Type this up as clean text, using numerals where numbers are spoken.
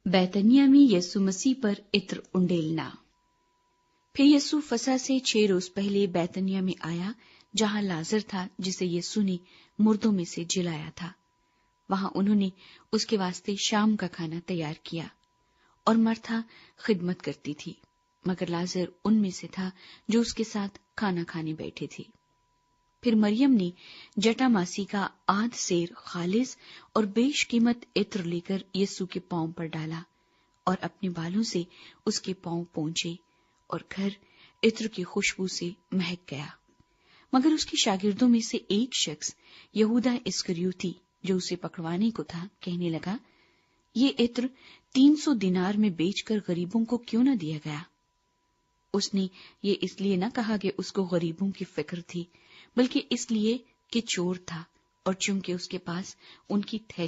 बैतनिया में यीशु मसीह पर इत्र उंडेलना। फिर यीशु फसह से 6 रोज पहले बैतनिया में आया, जहां लाजर था जिसे यीशु ने मुर्दों में से जिलाया था। वहां उन्होंने उसके वास्ते शाम का खाना तैयार किया और मर्था खिदमत करती थी, मगर लाजर उनमें से था जो उसके साथ खाना खाने बैठे थे। फिर मरियम ने जटामासी का आध सेर खालिस और बेशकीमत इत्र लेकर यीशु के पांव पर डाला और अपने बालों से उसके पांव पोंछे, और घर इत्र की खुशबू से महक गया। मगर उसके शागिर्दों में से एक शख्स, यहूदा इस्करियोती, जो उसे पकड़वाने को था, कहने लगा, ये इत्र 300 दिनार में बेचकर गरीबों को क्यों न दिया गया? उसने ये इसलिए न कहा कि उसको गरीबों की फिक्र थी, बल्कि इसलिए कि चोर था, और चूंकि उसके पास उनकी थैली